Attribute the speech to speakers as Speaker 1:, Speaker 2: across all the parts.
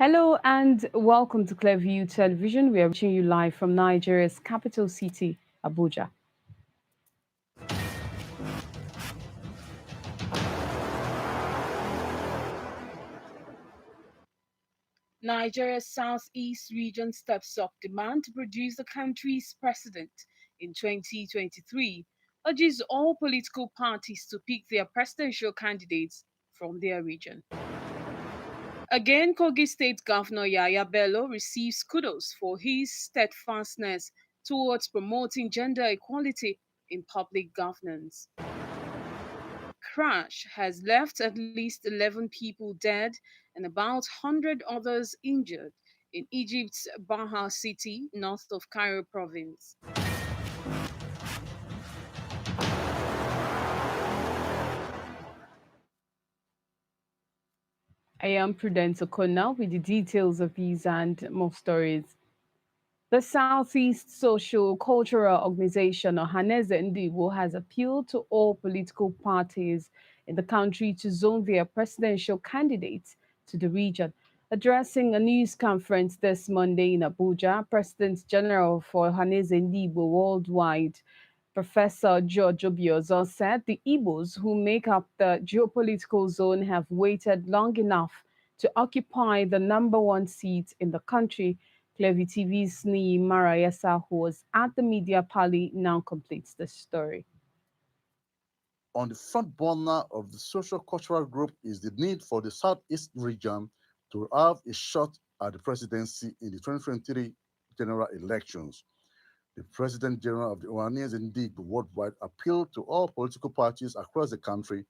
Speaker 1: Hello and welcome to Clearview Television. We are reaching you live from Nigeria's capital city, Abuja. Nigeria's southeast region steps up demand to produce the country's president in 2023, urges all political parties to pick their presidential candidates from their region. Again, Kogi State Governor Yaya Bello receives kudos for his steadfastness towards promoting gender equality in public governance. Crash has left at least 11 people dead and about 100 others injured in Egypt's Baha city, north of Cairo province. I am Prudence Okona with the details of these and more stories. The Southeast Social Cultural Organization, or Haneze Ndibo, has appealed to all political parties in the country to zone their presidential candidates to the region. Addressing a news conference this Monday in Abuja, President General for Haneze Ndibo Worldwide, Professor George Obiozo, said the Igbos who make up the geopolitical zone have waited long enough to occupy the number one seat in the country. Clearview TV's Nii Marayesa, who was at the media party, now completes the story.
Speaker 2: On the front burner of the social cultural group is the need for the Southeast region to have a shot at the presidency in the 2023 general elections. The President General of the Ohanese Ndigbo Worldwide appealed to all political parties across the country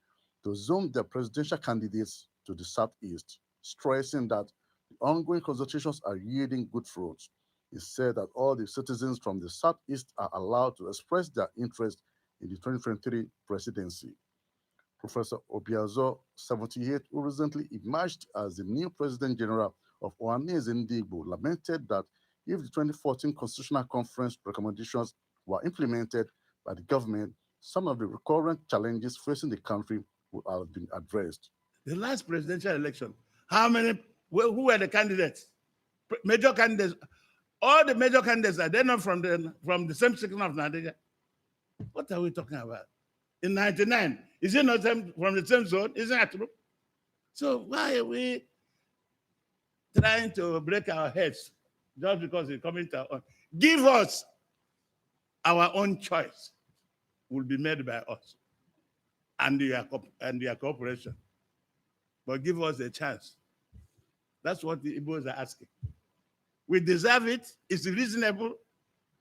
Speaker 2: to zone their presidential candidates to the Southeast, stressing that the ongoing consultations are yielding good fruits. He said that all the citizens from the Southeast are allowed to express their interest in the 2023 presidency. Professor Obiazo, 78, who recently emerged as the new President General of Ohanese Ndigbo, lamented that if the 2014 Constitutional Conference recommendations were implemented by the government, some of the recurrent challenges facing the country would have been addressed.
Speaker 3: The last presidential election, how many, who were the candidates? Major candidates. All the major candidates, are they not from the same section of Nigeria? What are we talking about? In 99, is it not from the same zone? Isn't that true? So why are we trying to break our heads just because it's coming to our own? Give us our own choice. Will be made by us and their cooperation. But give us a chance. That's what the Igbos are asking. We deserve it. It's reasonable.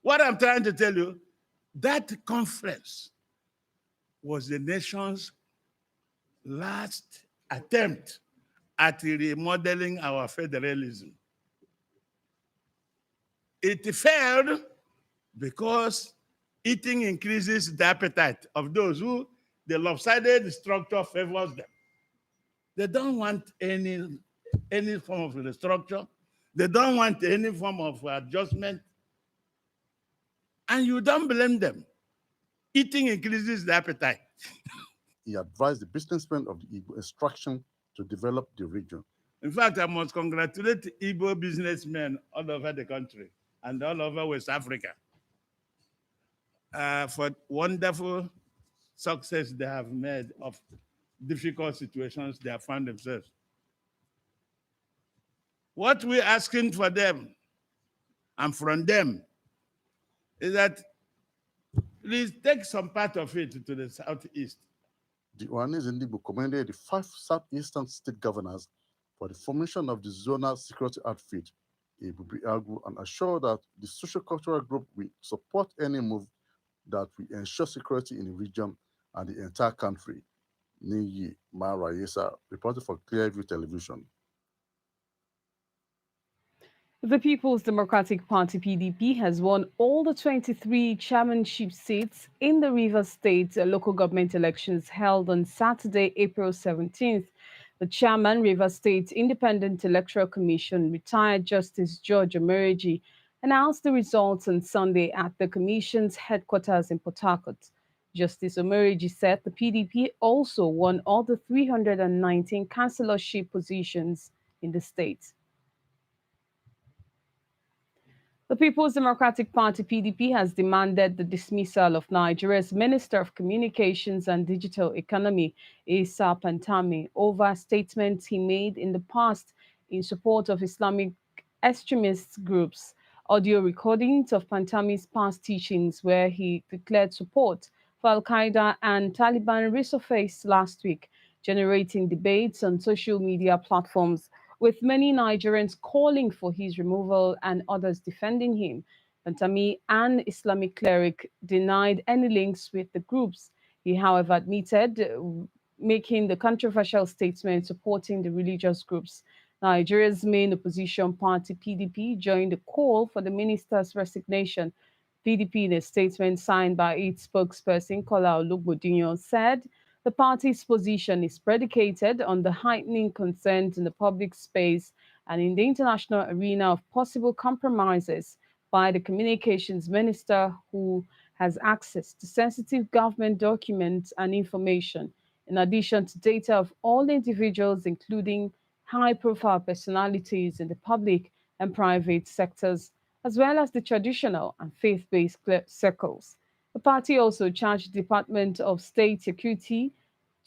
Speaker 3: What I'm trying to tell you, that conference was the nation's last attempt at remodeling our federalism. It failed because eating increases the appetite of those who the lopsided structure favors them. They don't want any form of restructure. They don't want any form of adjustment. And you don't blame them. Eating increases the appetite.
Speaker 2: He advised the businessmen of the Igbo extraction to develop the region.
Speaker 3: In fact, I must congratulate Igbo businessmen all over the country and all over West Africa for wonderful success they have made of difficult situations they have found themselves. What we're asking for them and from them is that please take some part of it to the Southeast.
Speaker 2: The Ohanese Ndigbo commended the 5 Southeastern state governors for the formation of the zonal security outfit, Agu, and assured that the social cultural group will support any move that will ensure security in the region and the entire country. Niyi Marayesa, reported for Clearview Television.
Speaker 1: The People's Democratic Party (PDP) has won all the 23 chairmanship seats in the Rivers State local government elections held on Saturday, April 17th. The chairman, Rivers State Independent Electoral Commission, retired Justice George Omereji, announced the results on Sunday at the commission's headquarters in Port Harcourt. Justice Omereji said the PDP also won all the 319 councillorship positions in the state. The People's Democratic Party (PDP) has demanded the dismissal of Nigeria's Minister of Communications and Digital Economy, Issa Pantami, over statements he made in the past in support of Islamic extremist groups. Audio recordings of Pantami's past teachings, where he declared support for Al Qaeda and Taliban, resurfaced last week, generating debates on social media platforms, with many Nigerians calling for his removal and others defending him. Pantami, an Islamic cleric, denied any links with the groups. He, however, admitted making the controversial statement supporting the religious groups. Nigeria's main opposition party, PDP, joined the call for the minister's resignation. PDP, in a statement signed by its spokesperson, Kola Olugbodinyo, said the party's position is predicated on the heightening concerns in the public space and in the international arena of possible compromises by the communications minister, who has access to sensitive government documents and information, in addition to data of all individuals, including high-profile personalities in the public and private sectors, as well as the traditional and faith-based circles. The party also charged the Department of State Security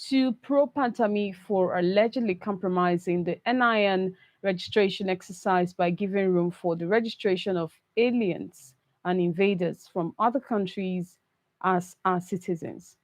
Speaker 1: to probe Pantami for allegedly compromising the NIN registration exercise by giving room for the registration of aliens and invaders from other countries as our citizens.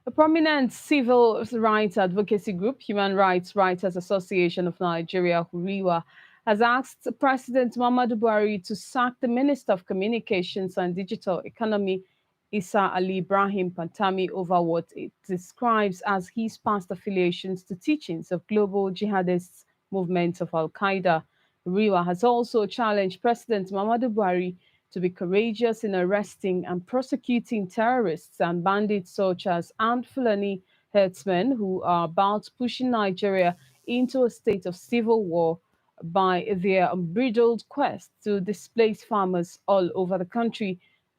Speaker 1: A prominent civil rights advocacy group, Human Rights Writers Association of Nigeria, HURIWA, has asked President Muhammadu Buhari to sack the Minister of Communications and Digital Economy, Issa Ali Ibrahim Pantami, over what it describes as his past affiliations to teachings of global jihadist movements of Al Qaeda. HURIWA has also challenged President Muhammadu Buhari to be courageous in arresting and prosecuting terrorists and bandits such as armed Fulani herdsmen who are about pushing Nigeria into a state of civil war by their unbridled quest to displace farmers all over the country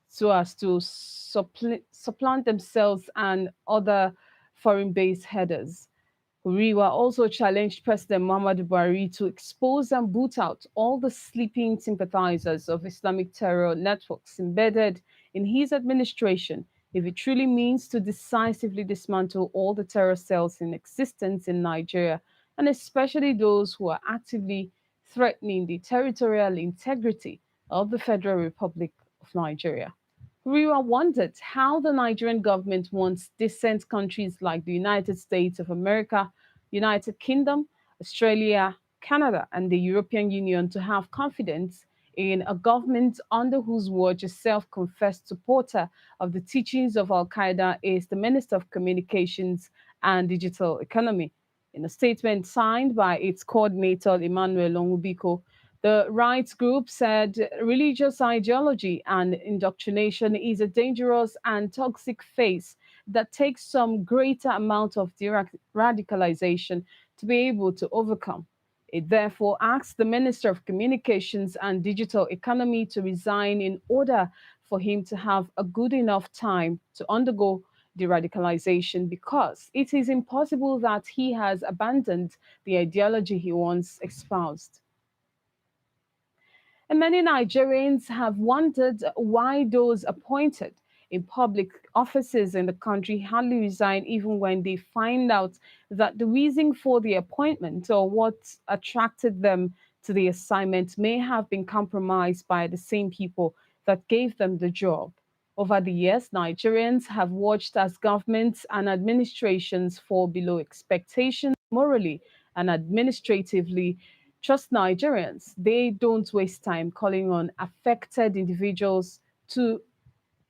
Speaker 1: so as to supplant themselves and other foreign-based headers. Huriwa also challenged President Muhammadu Buhari to expose and boot out all the sleeping sympathizers of Islamic terror networks embedded in his administration if it truly means to decisively dismantle all the terror cells in existence in Nigeria, and especially those who are actively threatening the territorial integrity of the Federal Republic of Nigeria. Huriwa wondered how the Nigerian government wants decent countries like the United States of America, United Kingdom, Australia, Canada, and the European Union to have confidence in a government under whose watch a self-confessed supporter of the teachings of Al Qaeda is the Minister of Communications and Digital Economy. In a statement signed by its coordinator, Emmanuel Onwubiko, the rights group said religious ideology and indoctrination is a dangerous and toxic phase that takes some greater amount of radicalization to be able to overcome. It therefore asks the Minister of Communications and Digital Economy to resign in order for him to have a good enough time to undergo de-radicalization, because it is impossible that he has abandoned the ideology he once espoused. And many Nigerians have wondered why those appointed in public offices in the country hardly resign even when they find out that the reason for the appointment or what attracted them to the assignment may have been compromised by the same people that gave them the job. Over the years, Nigerians have watched as governments and administrations fall below expectations morally and administratively. Trust Nigerians. They don't waste time calling on affected individuals to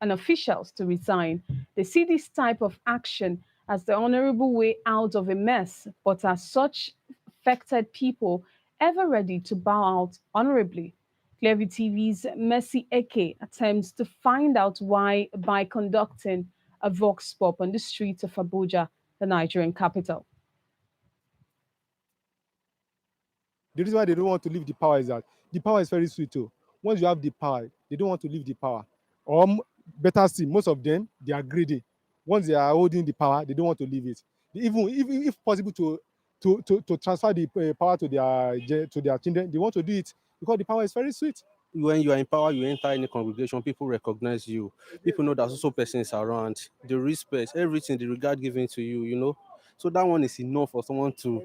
Speaker 1: and officials to resign. They see this type of action as the honorable way out of a mess, but are such affected people ever ready to bow out honorably? Clearview TV's Mercy Eke attempts to find out why by conducting a vox pop on the streets of Abuja, the Nigerian capital.
Speaker 4: The reason why they don't want to leave the power is that the power is very sweet too. Once you have the power, they don't want to leave the power. Or better still, most of them, they are greedy. Once they are holding the power, they don't want to leave it. Even if possible to transfer the power to their children, they want to do it because the power is very sweet.
Speaker 5: When you are in power, you enter any congregation, people recognize you. People know that so person is around. The respect, everything, the regard given to you, you know. So that one is enough for someone to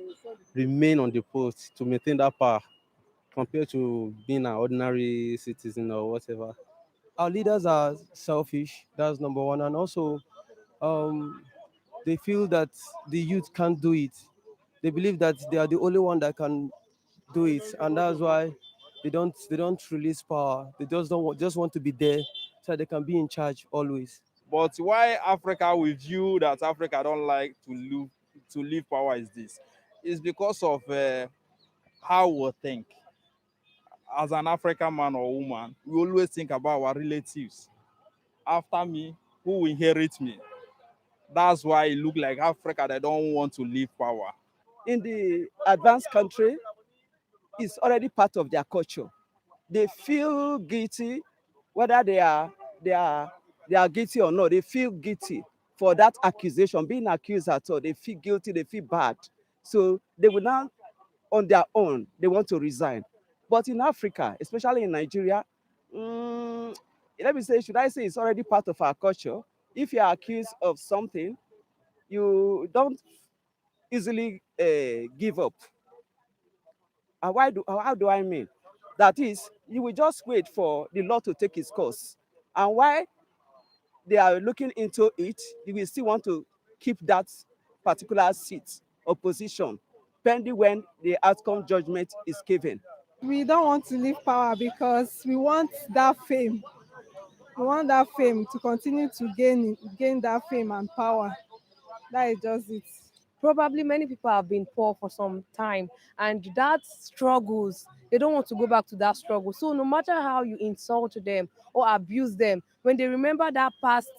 Speaker 5: remain on the post, to maintain that power, compared to being an ordinary citizen or whatever.
Speaker 6: Our leaders are selfish. That's number one, and also um, they feel that the youth can't do it. They believe that they are the only one that can do it, and that's why they don't release power. They just want to be there so they can be in charge always.
Speaker 7: But why Africa will view that Africa don't like to leave power is this? It's because of how we think. As an African man or woman, we always think about our relatives. After me, who will inherit me? That's why it look like Africa, they don't want to leave power.
Speaker 6: In the advanced country, it's already part of their culture. They feel guilty, whether they are guilty or not. They feel guilty for that accusation, being accused at all. They feel guilty. They feel bad. So they will now, on their own, they want to resign. But in Africa, especially in Nigeria, let me say, should I say it's already part of our culture? If you are accused of something, you don't easily give up. And how do I mean? That is, you will just wait for the law to take its course. And while they are looking into it, you will still want to keep that particular seat or position pending when the outcome judgment is given.
Speaker 8: We don't want to leave power because we want that fame. We want that fame to continue to gain that fame and power. That is just it.
Speaker 9: Probably many people have been poor for some time, and that struggles, they don't want to go back to that struggle. So no matter how you insult them or abuse them, when they remember that past,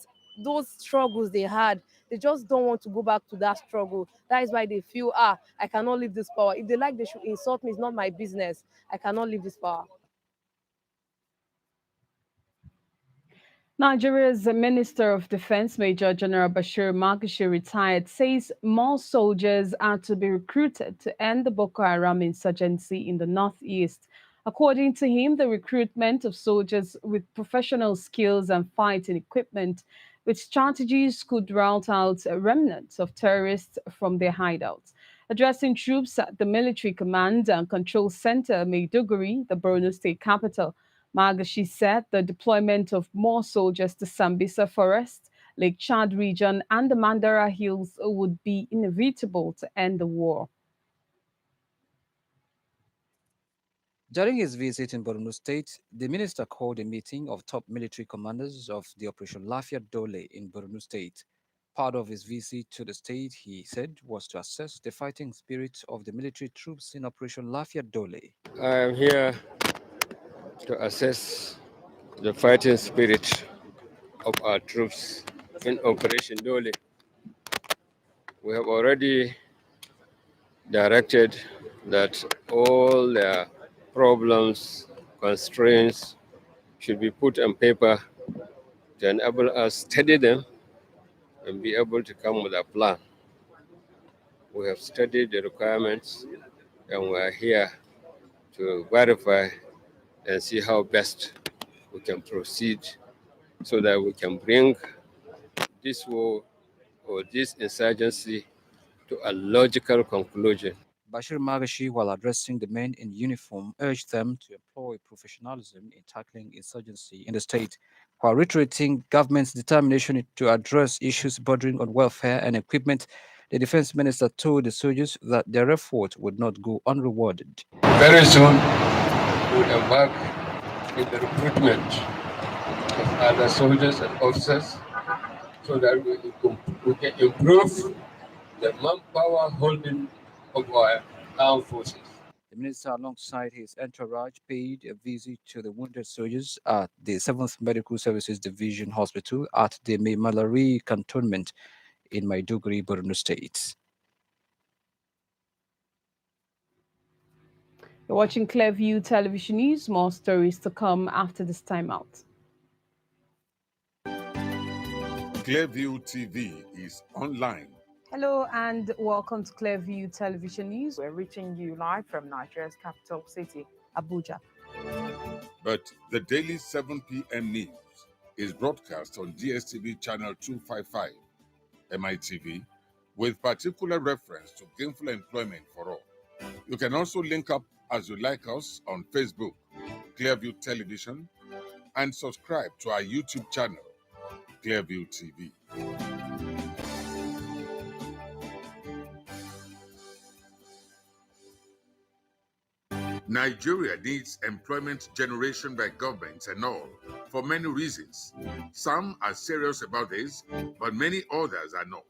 Speaker 9: those struggles they had, they just don't want to go back to that struggle. That is why they feel, I cannot leave this power. If they like, they should insult me. It's not my business. I cannot leave this power.
Speaker 1: Nigeria's Minister of Defense, Major General Bashir Magashi, retired, says more soldiers are to be recruited to end the Boko Haram insurgency in the northeast. According to him, the recruitment of soldiers with professional skills and fighting equipment with strategies could rout out remnants of terrorists from their hideouts. Addressing troops at the Military Command and Control Center, Maiduguri, the Borno state capital, Magashi said the deployment of more soldiers to Sambisa Forest, Lake Chad region, and the Mandara Hills would be inevitable to end the war.
Speaker 10: During his visit in Borno State, the minister called a meeting of top military commanders of the Operation Lafia Dole in Borno State. Part of his visit to the state, he said, was to assess the fighting spirit of the military troops in Operation Lafia Dole.
Speaker 11: I am here to assess the fighting spirit of our troops in Operation Dole. We have already directed that all their problems, constraints should be put on paper to enable us study them and be able to come with a plan. We have studied the requirements and we are here to verify and see how best we can proceed so that we can bring this war or this insurgency to a logical conclusion.
Speaker 10: Bashir Magashi, while addressing the men in uniform, urged them to employ professionalism in tackling insurgency in the state, while reiterating government's determination to address issues bordering on welfare and equipment. The defense minister told the soldiers that their effort would not go unrewarded.
Speaker 11: Very soon, we will embark in the recruitment of other soldiers and officers so that we can improve the manpower holding of our armed forces.
Speaker 10: The minister, alongside his entourage, paid a visit to the wounded soldiers at the 7th Medical Services Division Hospital at the Malari Cantonment in Maiduguri, Borno State.
Speaker 1: You're watching Clearview Television News. More stories to come after this timeout.
Speaker 12: Clearview TV is online.
Speaker 1: Hello and welcome to Clearview Television News.
Speaker 13: We're reaching you live from Nigeria's capital city, Abuja.
Speaker 12: But the daily 7 p.m. news is broadcast on DSTV channel 255, MITV, with particular reference to gainful employment for all. You can also link up as you like us on Facebook, Clearview Television, and subscribe to our YouTube channel, Clearview TV. Nigeria needs employment generation by governments and all, for many reasons. Some are serious about this, but many others are not.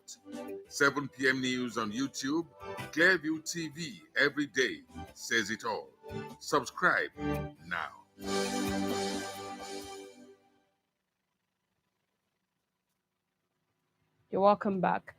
Speaker 12: 7 p.m. news on YouTube, Clearview TV every day says it all. Subscribe now.
Speaker 1: You're welcome back.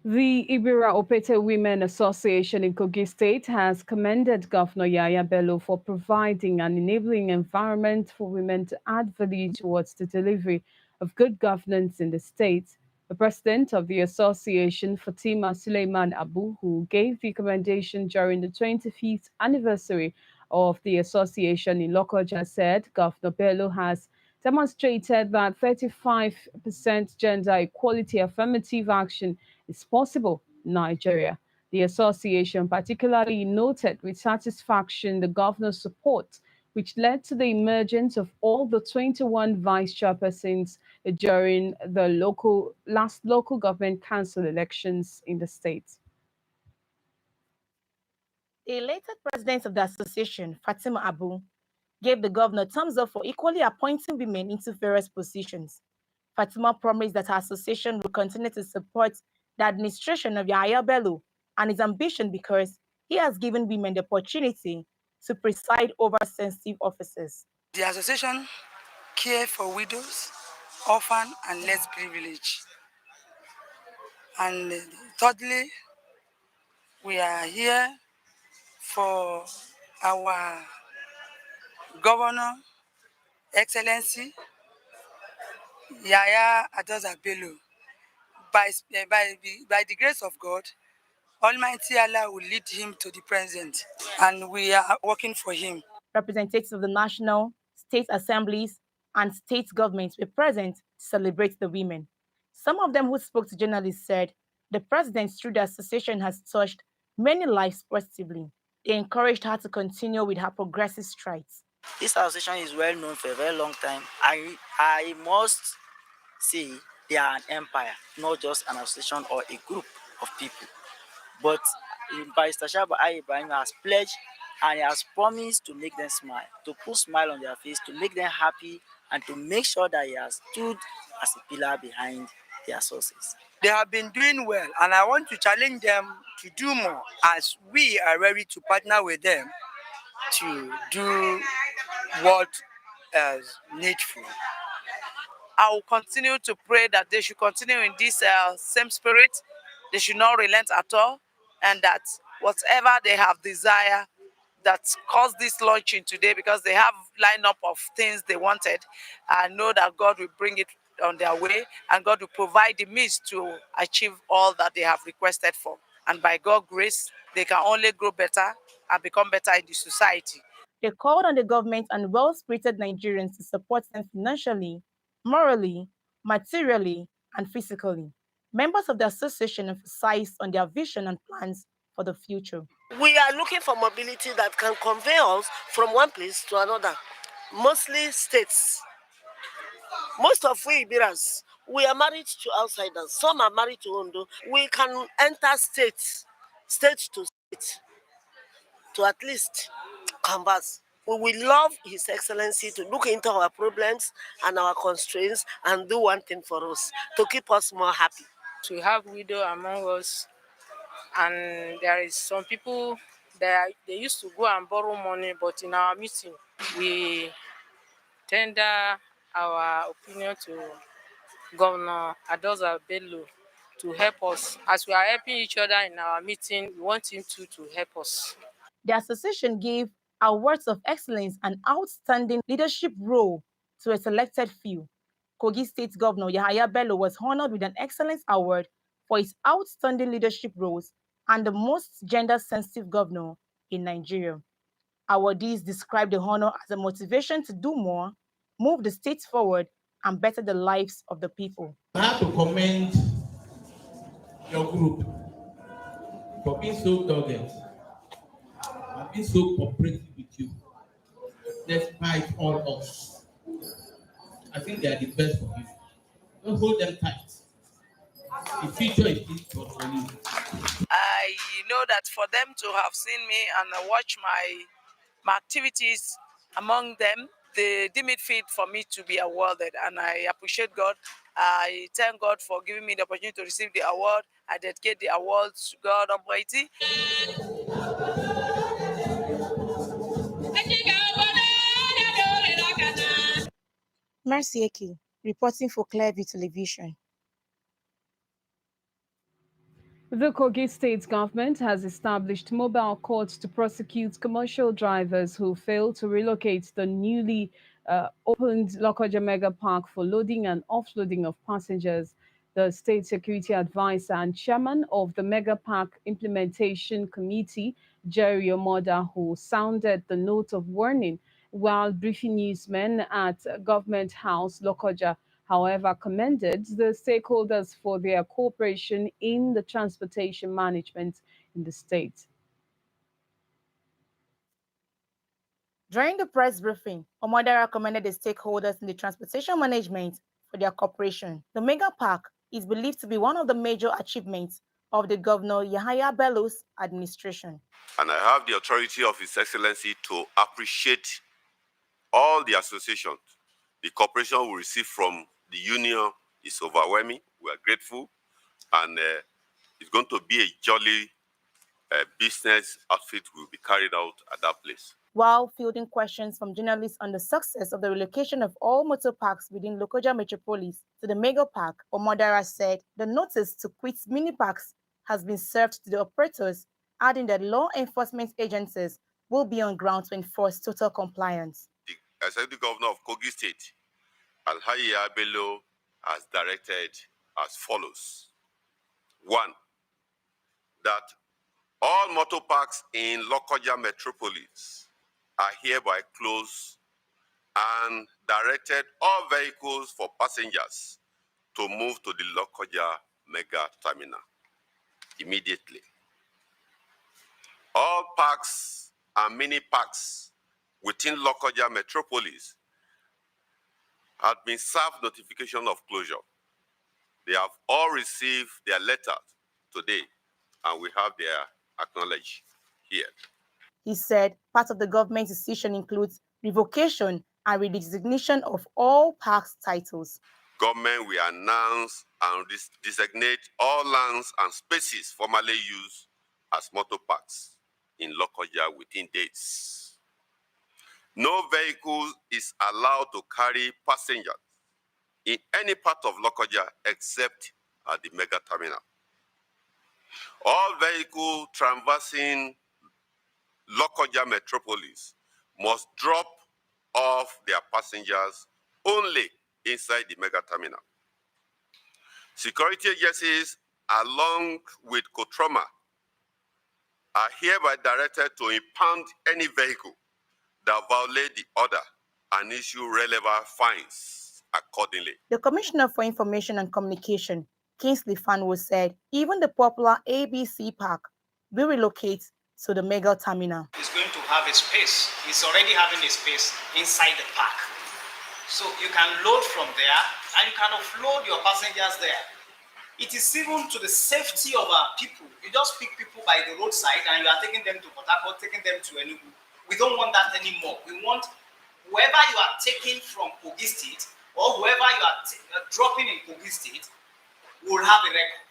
Speaker 1: The Ibira Opete Women Association in Kogi State has commended Governor Yaya Bello for providing an enabling environment for women to add value towards the delivery of good governance in the state. The president of the association, Fatima Suleiman Abu, who gave the commendation during the 25th anniversary of the association in Lokoja, said Governor Bello has demonstrated that 35% gender equality affirmative action is possible in Nigeria. The association particularly noted with satisfaction the governor's support, which led to the emergence of all the 21 vice chairpersons during the last local government council elections in the state.
Speaker 13: The elected president of the association, Fatima Abu, gave the governor thumbs up for equally appointing women into various positions. Fatima promised that her association will continue to support the administration of Yahya Bello and his ambition because he has given women the opportunity to preside over sensitive offices.
Speaker 14: The association cares for widows, orphans, and less privileged. And thirdly, we are here for our Governor, Excellency Yaya Adoza Bello. By the grace of God, Almighty Allah will lead him to the present, and we are working for him.
Speaker 13: Representatives of the national, state assemblies, and state governments were present to celebrate the women. Some of them who spoke to journalists said the president, through the association, has touched many lives positively. They encouraged her to continue with her progressive strides.
Speaker 15: This association is well known for a very long time. I must say they are an empire, not just an association or a group of people. But Barrister Shaba Ibrahim has pledged and he has promised to make them smile, to put smile on their face, to make them happy, and to make sure that he has stood as a pillar behind their sources.
Speaker 14: They have been doing well, and I want to challenge them to do more, as we are ready to partner with them to do what is needful.
Speaker 16: I will continue to pray that they should continue in this same spirit. They should not relent at all, and that whatever they have desire that caused this launching today, because they have lineup of things they wanted, I know that God will bring it on their way, and God will provide the means to achieve all that they have requested for. And by God's grace, they can only grow better and become better in the society.
Speaker 13: They called on the government and well-spirited Nigerians to support them financially, morally, materially, and physically. Members of the association emphasized on their vision and plans for the future.
Speaker 17: We are looking for mobility that can convey us from one place to another, mostly states. Most of we Ibiras, we are married to outsiders. Some are married to Ondo. We can enter state to state, to at least converse. We will love His Excellency to look into our problems and our constraints and do one thing for us, to keep us more happy.
Speaker 16: We have widow among us, and there is some people that they used to go and borrow money, but in our meeting, we tender our opinion to Governor Adoza Bello to help us. As we are helping each other in our meeting, we want him to help us.
Speaker 13: The association gave awards of excellence and outstanding leadership role to a selected few. Kogi State Governor Yahaya Bello was honored with an Excellence Award for his outstanding leadership roles and the most gender-sensitive governor in Nigeria. Awardees describe the honor as a motivation to do more, move the state forward, and better the lives of the people.
Speaker 18: I have to commend your group for being so dogged and being so cooperative with you, despite all odds. I think they are the best for you. Don't hold them tight. The future is this for you.
Speaker 16: I know that for them to have seen me and watch my activities among them, they deem it fit for me to be awarded, and I appreciate God. I thank God for giving me the opportunity to receive the award. I dedicate the award to God Almighty.
Speaker 13: Mercy Eki, reporting for Clearview Television.
Speaker 1: The Kogi state government has established mobile courts to prosecute commercial drivers who fail to relocate the newly opened Lokoja Mega Park for loading and offloading of passengers. The state security advisor and chairman of the Mega Park Implementation Committee, Jerry Omoda, who sounded the note of warning while briefing newsmen at Government House, Lokoja, however, commended the stakeholders for their cooperation in the transportation management in the state.
Speaker 13: During the press briefing, Omoda recommended the stakeholders in the transportation management for their cooperation. The mega park is believed to be one of the major achievements of the Governor Yahaya Bello's administration.
Speaker 19: And I have the authority of His Excellency to appreciate all the associations. The cooperation we receive from the union is overwhelming. We are grateful, and it's going to be a jolly business outfit will be carried out at that place.
Speaker 13: While fielding questions from journalists on the success of the relocation of all motor parks within Lokoja Metropolis to the mega park, Omodara said the notice to quit mini parks has been served to the operators, adding that law enforcement agencies will be on ground to enforce total compliance.
Speaker 19: The Executive Governor of Kogi State, Alhaji Bello, has directed as follows. 1. That all motor parks in Lokoja Metropolis are hereby closed and directed all vehicles for passengers to move to the Lokoja Mega Terminal immediately. All parks and mini parks within Lokoja Metropolis have been served notification of closure. They have all received their letters today, and we have their acknowledged here.
Speaker 13: He said part of the government's decision includes revocation and redesignation of all parks titles.
Speaker 19: Government will announce and designate all lands and spaces formerly used as motor parks in Lokoja within days. No vehicle is allowed to carry passengers in any part of Lokoja except at the mega terminal. All vehicles traversing Lokoja Metropolis must drop off their passengers only inside the mega terminal. Security agencies, along with Kotroma, are hereby directed to impound any vehicle that violate the order and issue relevant fines accordingly.
Speaker 13: The Commissioner for Information and Communication, Kingsley Fanwo, said even the popular ABC Park will relocate to the mega terminal.
Speaker 20: It's going to have a space. It's already having a space inside the park. So you can load from there and you can offload your passengers there. It is even to the safety of our people. You just pick people by the roadside and you are taking them to Port Harcourt, taking them to Enugu. We don't want that anymore. We want whoever you are taking from Kogi State or whoever you are dropping in Kogi State will have a record.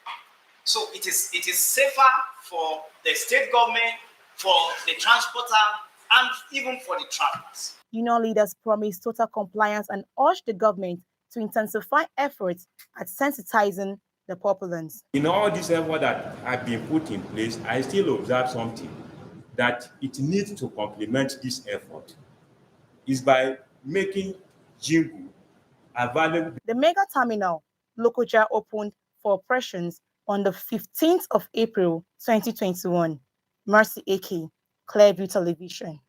Speaker 20: So it is safer for the state government, for the transporter, and even for the travelers.
Speaker 13: Union leaders promised total compliance and urged the government to intensify efforts at sensitizing the populace.
Speaker 21: In all this effort that have been put in place, I still observe something that it needs to complement this effort is by making jingle available.
Speaker 13: The mega terminal, Lokoja, opened for operations on the 15th of April 2021. Mercy Eke, Clearview Television.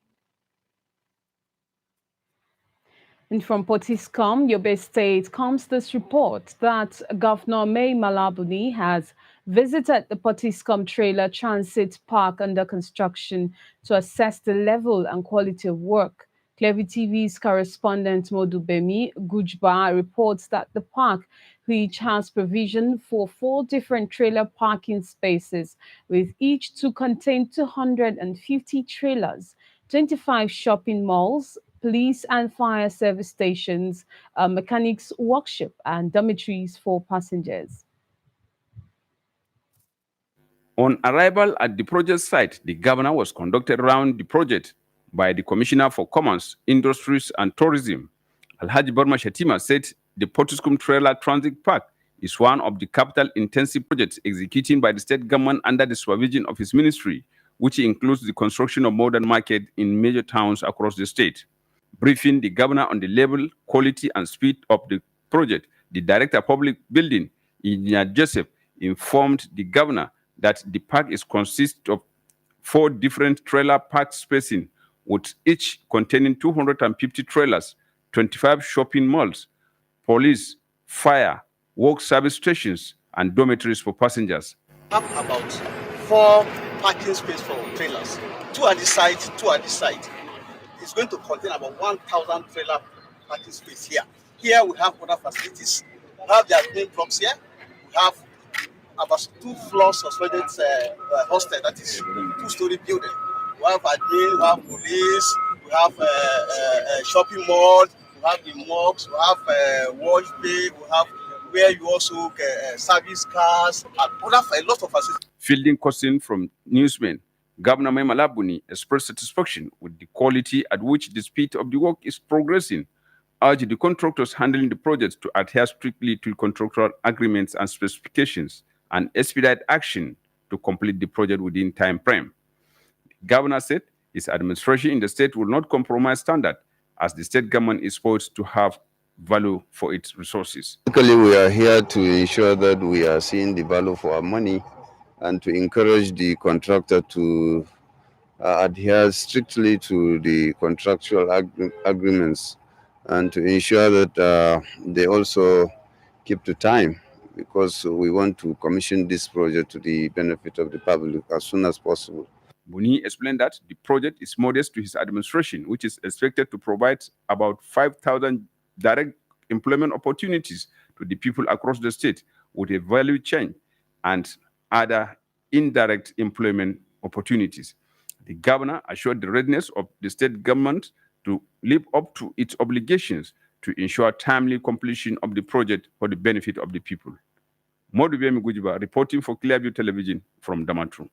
Speaker 1: And from Potiskum, Yobe State, comes this report that Governor May Malabuni has visited the Potiskum Trailer Transit Park under construction to assess the level and quality of work. Clearview TV's correspondent Modubemi Gujba reports that the park, which has provision for 4 different trailer parking spaces, with each to contain 250 trailers, 25 shopping malls, police and fire service stations, mechanics workshop, and dormitories for passengers.
Speaker 3: On arrival at the project site, the governor was conducted around the project by the Commissioner for Commerce, Industries and Tourism. Alhaji Burma Shatima said the Potiskum Trailer Transit Park is one of the capital-intensive projects executed by the state government under the supervision of his ministry, which includes the construction of modern markets in major towns across the state. Briefing the governor on the level, quality, and speed of the project, the Director of Public Building, Engineer Joseph, informed the governor that the park is consists of 4 different trailer park spacing, with each containing 250 trailers, 25 shopping malls, police, fire, work service stations, and dormitories for passengers.
Speaker 22: Have about 4 parking spaces for trailers, 2 at the side, 2 at the side. It's going to contain about 1,000 trailer parking space here. Here we have other facilities. We have the admin blocks here. We have about 2 floors suspended hostel, that is 2-story building. We have admin, we have police, we have shopping mall, we have the mosques, we have wash bay, we have where you also service cars and other a lot of facilities.
Speaker 3: Fielding questions from newsmen, Governor Mai Malabuni expressed satisfaction with the quality at which the speed of the work is progressing, urged the contractors handling the project to adhere strictly to contractual agreements and specifications, and expedite action to complete the project within time frame. The governor said his administration in the state will not compromise standard, as the state government is supposed to have value for its resources.
Speaker 23: Basically, we are here to ensure that we are seeing the value for our money and to encourage the contractor to adhere strictly to the contractual agreements and to ensure that they also keep to time, because we want to commission this project to the benefit of the public as soon as possible.
Speaker 3: Buni explained that the project is modest to his administration, which is expected to provide about 5,000 direct employment opportunities to the people across the state, with a value chain and other indirect employment opportunities. The governor assured the readiness of the state government to live up to its obligations to ensure timely completion of the project for the benefit of the people. Modubemi Gujiba reporting for Clearview Television from Damatru.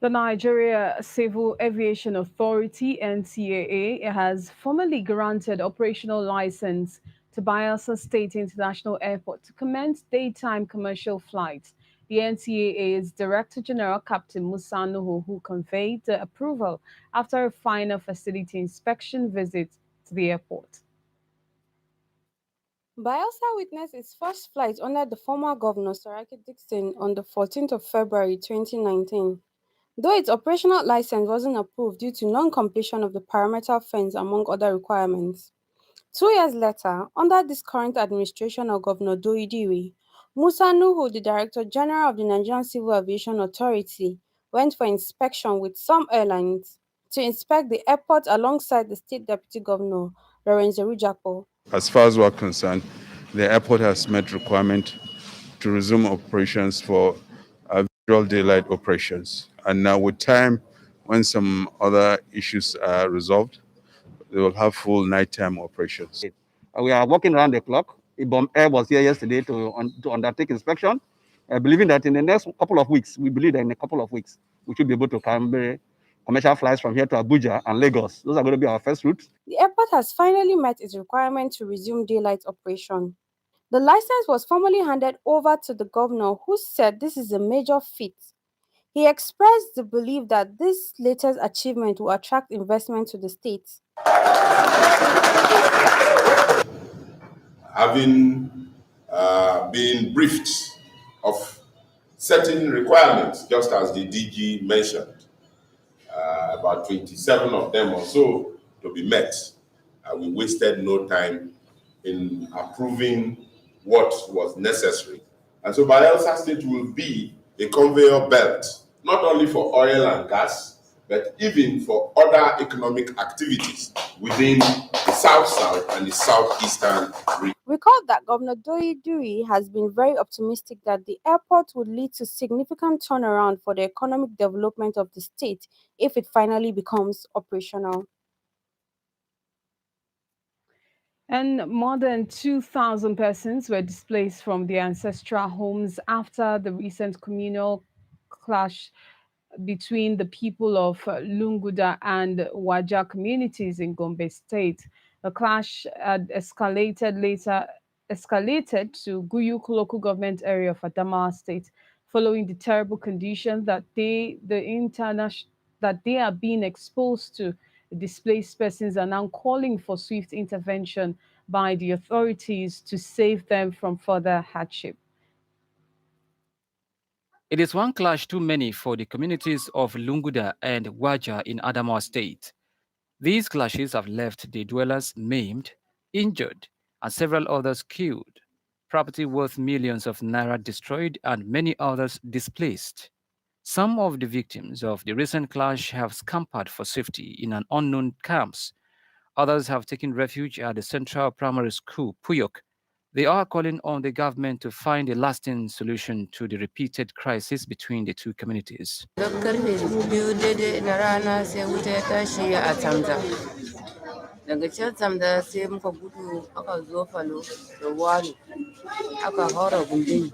Speaker 1: The Nigeria Civil Aviation Authority, NCAA, has formally granted operational license to Bayelsa State International Airport to commence daytime commercial flights. The NCAA's Director General, Captain Musa Nuhu, who conveyed the approval after a final facility inspection visit to the airport.
Speaker 24: Bayelsa witnessed its first flight under the former governor, Saraki Dixon, on the 14th of February 2019. Though its operational license wasn't approved due to non-completion of the perimeter fence, among other requirements. 2 years later, under this current administration of Governor Doidiwe, Musa Nuhu, the Director General of the Nigerian Civil Aviation Authority, went for inspection with some airlines to inspect the airport alongside the State Deputy Governor, Lorenzo Rujapo.
Speaker 25: As far as we're concerned, the airport has met requirement to resume operations for visual daylight operations. And now with time, when some other issues are resolved, they will have full nighttime operations.
Speaker 26: We are working around the clock. Ibom Air was here yesterday to undertake inspection, believing that in the next couple of weeks, we should be able to carry commercial flights from here to Abuja and Lagos. Those are going to be our first routes.
Speaker 24: The airport has finally met its requirement to resume daylight operation. The license was formally handed over to the governor, who said this is a major feat. He expressed the belief that this latest achievement will attract investment to the state.
Speaker 12: Having been briefed of certain requirements, just as the DG mentioned, about 27 of them or so,
Speaker 2: to be met. We wasted no time in approving what was necessary. And so Bayelsa State will be a conveyor belt, not only for oil and gas, but even for other economic activities within the South-South and the Southeastern region.
Speaker 24: Recall that Governor Doyi Duri has been very optimistic that the airport would lead to significant turnaround for the economic development of the state if it finally becomes operational.
Speaker 1: And more than 2,000 persons were displaced from their ancestral homes after the recent communal clash between the people of Lunguda and Waja communities in Gombe State. The clash had escalated to Guyuk local government area of Adamawa State following the terrible conditions that they are being exposed to. The displaced persons are now calling for swift intervention by the authorities to save them from further hardship.
Speaker 10: It is one clash too many for the communities of Lunguda and Waja in Adamawa State. These clashes have left the dwellers maimed, injured, and several others killed, property worth millions of naira destroyed, and many others displaced. Some of the victims of the recent clash have scampered for safety in an unknown camps. Others have taken refuge at the Central Primary School, Puyok. They are calling on the government to find a lasting solution to the repeated crisis between the two communities.
Speaker 4: Daga can Tamda sai muka gudu aka zo Falo da Wani aka haura gundumi.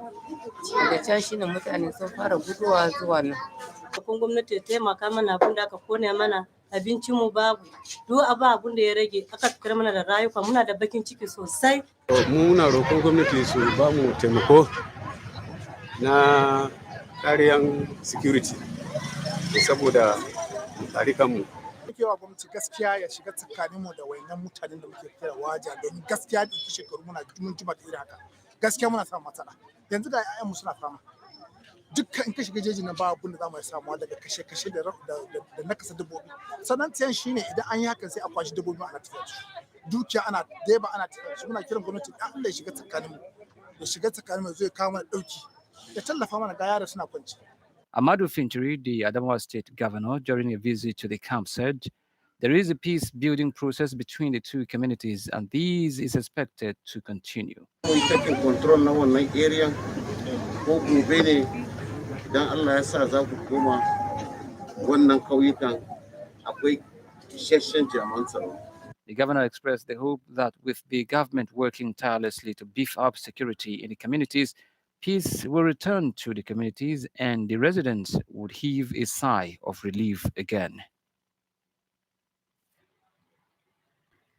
Speaker 4: Daga can shine mutane sun fara guduwa zuwa nan. Kun gwamnati ta taimaka mana abin da aka kone mana abincin mu babu. Duk abin da ya rage aka fitar mana da rayuka muna da bakin ciki sosai.
Speaker 5: Mu muna roƙon gwamnati su ba mu taimako na kariyan security saboda tsari kanmu.
Speaker 6: Kewa gwamnati gaskiya ya shiga tsakaninmu da wayannan mutanen da muke kira waja domin gaskiya da shekaru muna mun jima da irin haka gaskiya muna samun matsala yanzu da ƴaƴanmu suna fama dukkan in ka shiga jeji na ba abin da za mu samuwa daga kashe-kashe da nakasa dabbobi sannan tiyan shine idan an yi hakan sai a kwashi dabbobi ana tafiya su dukiya ana deba ana tafiya su muna kiran gwamnati da Allah ya shiga tsakaninmu ya shiga tsakaninmu zai kawo mana dauki ya tallafa mana ga yara suna kwanci.
Speaker 10: Amadou Fintiri, the Adamawa State Governor, during a visit to the camp, said there is a peace-building process between the two communities, and this is expected to continue.
Speaker 5: We taking control na wannan area ko gobe ne idan Allah ya sa za ku koma wannan kauyukan akwai isasshen jami'an tsaro.
Speaker 10: The governor expressed the hope that with the government working tirelessly to beef up security in the communities, peace will return to the communities and the residents would heave a sigh of relief again.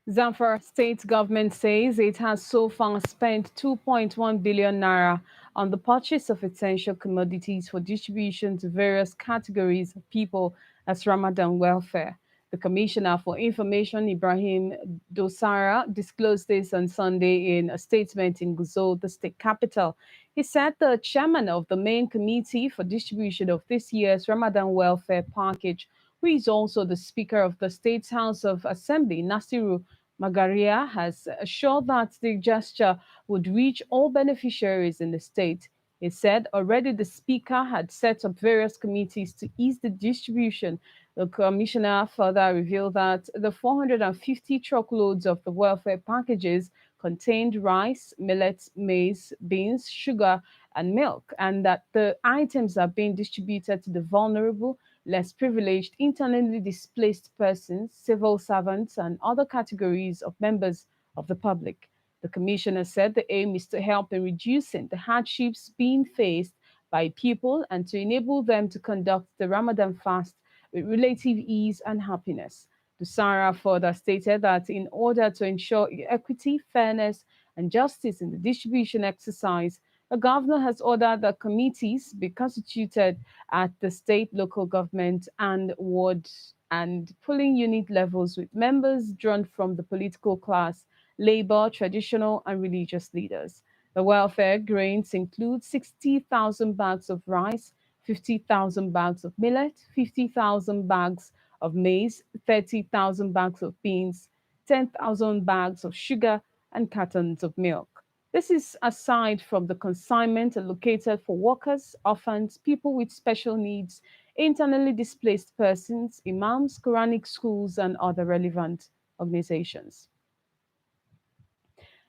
Speaker 1: Zamfara state government says it has so far spent 2.1 billion naira on the purchase of essential commodities for distribution to various categories of people as Ramadan welfare. The Commissioner for Information, Ibrahim Dosara, disclosed this on Sunday in a statement in Gusau, the state capital. He said the chairman of the main committee for distribution of this year's Ramadan welfare package, who is also the Speaker of the State's House of Assembly, Nasiru Magaria, has assured that the gesture would reach all beneficiaries in the state. He said already the Speaker had set up various committees to ease the distribution. The Commissioner further revealed that the 450 truckloads of the welfare packages contained rice, millet, maize, beans, sugar, and milk, and that the items are being distributed to the vulnerable, less privileged, internally displaced persons, civil servants, and other categories of members of the public. The Commissioner said the aim is to help in reducing the hardships being faced by people and to enable them to conduct the Ramadan fast with relative ease and happiness. Dusara further stated that in order to ensure equity, fairness, and justice in the distribution exercise, the governor has ordered that committees be constituted at the state, local government, and ward and polling unit levels with members drawn from the political class, labor, traditional, and religious leaders. The welfare grains include 60,000 bags of rice, 50,000 bags of millet, 50,000 bags of maize, 30,000 bags of beans, 10,000 bags of sugar, and cartons of milk. This is aside from the consignment allocated for workers, orphans, people with special needs, internally displaced persons, imams, Quranic schools, and other relevant organizations.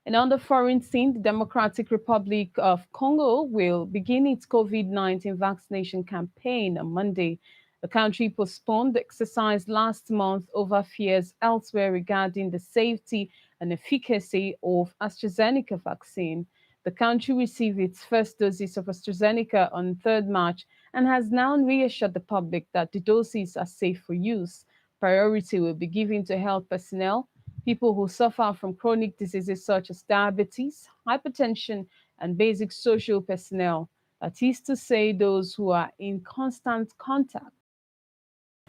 Speaker 1: And on the foreign scene, the Democratic Republic of Congo will begin its COVID-19 vaccination campaign on Monday. The country postponed the exercise last month over fears elsewhere regarding the safety and efficacy of AstraZeneca vaccine. The country received its first doses of AstraZeneca on 3rd March and has now reassured the public that the doses are safe for use. Priority will be given to health personnel, people who suffer from chronic diseases such as diabetes, hypertension, and basic social personnel. That is to say, those who are in constant contact,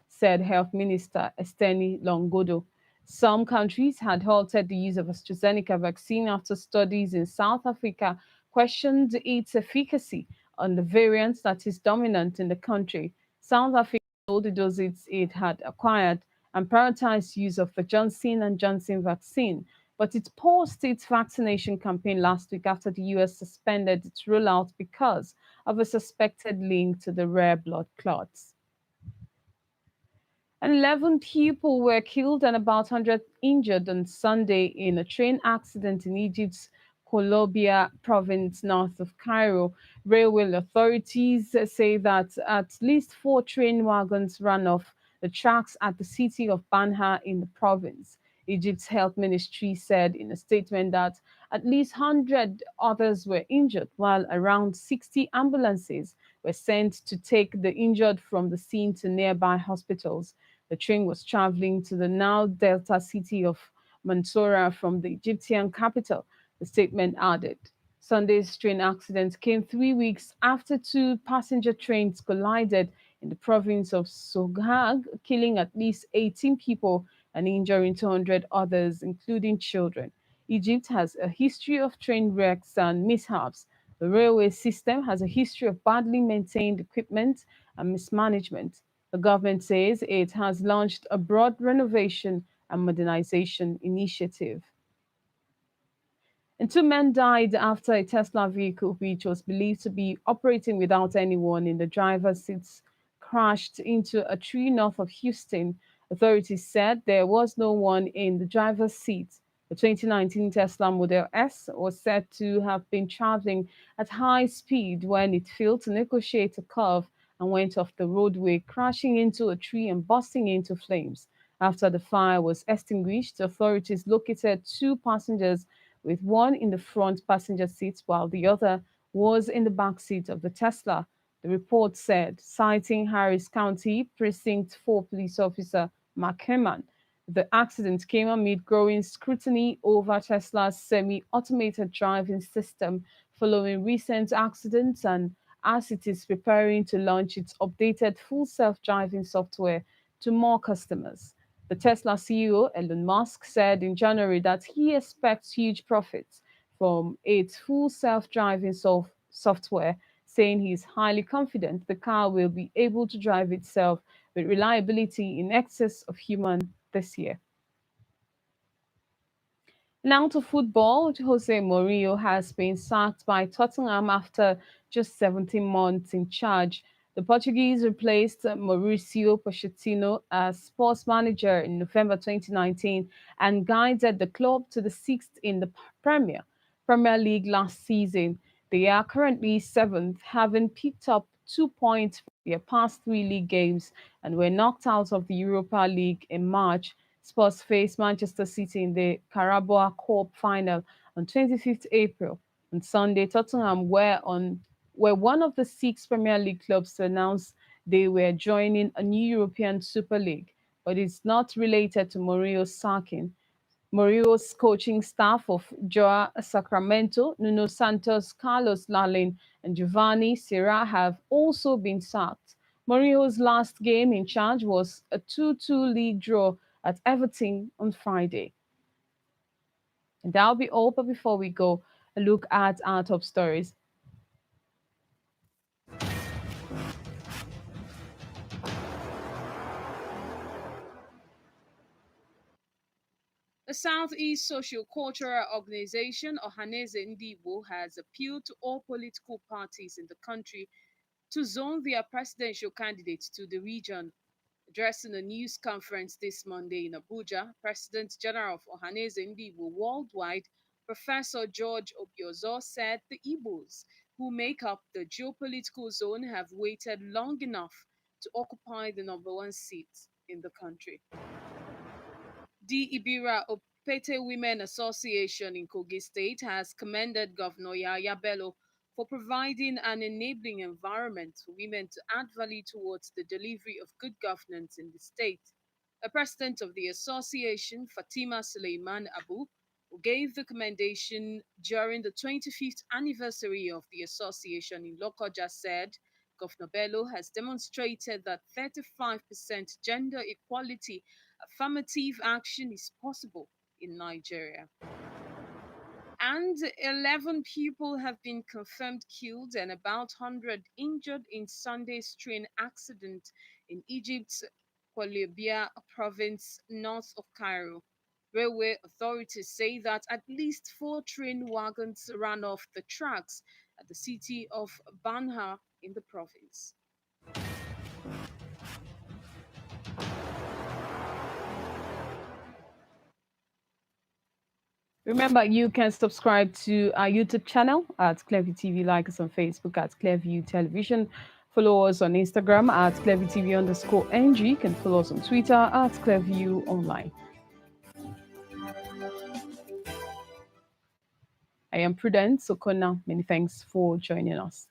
Speaker 1: said Health Minister Esteni Longodo. Some countries had halted the use of AstraZeneca vaccine after studies in South Africa questioned its efficacy on the variant that is dominant in the country. South Africa told the doses it had acquired and prioritized use of the Johnson & Johnson vaccine, but it paused its vaccination campaign last week after the US suspended its rollout because of a suspected link to the rare blood clots. And 11 people were killed and about 100 injured on Sunday in a train accident in Egypt's Columbia province north of Cairo. Railway authorities say that at least 4 train wagons ran off the tracks at the city of Banha in the province. Egypt's health ministry said in a statement that at least 100 others were injured, while around 60 ambulances were sent to take the injured from the scene to nearby hospitals. The train was traveling to the now Delta city of Mansoura from the Egyptian capital, the statement added. Sunday's train accident came 3 weeks after 2 passenger trains collided in the province of Soghag, killing at least 18 people and injuring 200 others, including children. Egypt has a history of train wrecks and mishaps. The railway system has a history of badly maintained equipment and mismanagement. The government says it has launched a broad renovation and modernization initiative. And 2 men died after a Tesla vehicle, which was believed to be operating without anyone in the driver's seats, crashed into a tree north of Houston. Authorities said there was no one in the driver's seat. The 2019 Tesla Model S was said to have been traveling at high speed when it failed to negotiate a curve and went off the roadway, crashing into a tree and bursting into flames. After the fire was extinguished, authorities located 2 passengers, with one in the front passenger seat while the other was in the back seat of the Tesla. The report said, citing Harris County Precinct 4 police officer Mark Herman, the accident came amid growing scrutiny over Tesla's semi-automated driving system following recent accidents and as it is preparing to launch its updated full self-driving software to more customers. The Tesla CEO, Elon Musk, said in January that he expects huge profits from its full self-driving software, saying he is highly confident the car will be able to drive itself with reliability in excess of human this year. Now to football, Jose Mourinho has been sacked by Tottenham after just 17 months in charge. The Portuguese replaced Mauricio Pochettino as sports manager in November 2019 and guided the club to the 6th in the Premier League last season. They are currently 7th, having picked up 2 points from their past 3 league games and were knocked out of the Europa League in March. Spurs faced Manchester City in the Carabao Cup final on 25th April. On Sunday, Tottenham were one of the 6 Premier League clubs to announce they were joining a new European Super League, but it's not related to Mourinho's sacking. Mourinho's coaching staff of Joao Sacramento, Nuno Santos, Carlos Lalin, and Giovanni Sierra have also been sacked. Mourinho's last game in charge was a 2-2 league draw at Everton on Friday. And that'll be all, but before we go, a look at our top stories. The Southeast Socio-Cultural Organization, Ohaneze Ndibo, has appealed to all political parties in the country to zone their presidential candidates to the region. Addressing a news conference this Monday in Abuja, President General of Ohaneze Ndibo Worldwide, Professor George Obiozo, said the Igbos, who make up the geopolitical zone, have waited long enough to occupy the #1 seat in the country. The Ibira Opete Women Association in Kogi State has commended Governor Yaya Bello for providing an enabling environment for women to add value towards the delivery of good governance in the state. The president of the association, Fatima Suleiman Abu, who gave the commendation during the 25th anniversary of the association in Lokoja, said Governor Bello has demonstrated that 35% gender equality affirmative action is possible in Nigeria. And 11 people have been confirmed killed and about 100 injured in Sunday's train accident in Egypt's Kwalebia province north of Cairo. Railway authorities say that at least 4 train wagons ran off the tracks at the city of Banha in the province. Remember, you can subscribe to our YouTube channel at Clearview TV. Like us on Facebook at Clearview Television. Follow us on Instagram at ClearviewTV_NG. You can follow us on Twitter at Clearview Online. I am Prudence Sokona. Many thanks for joining us.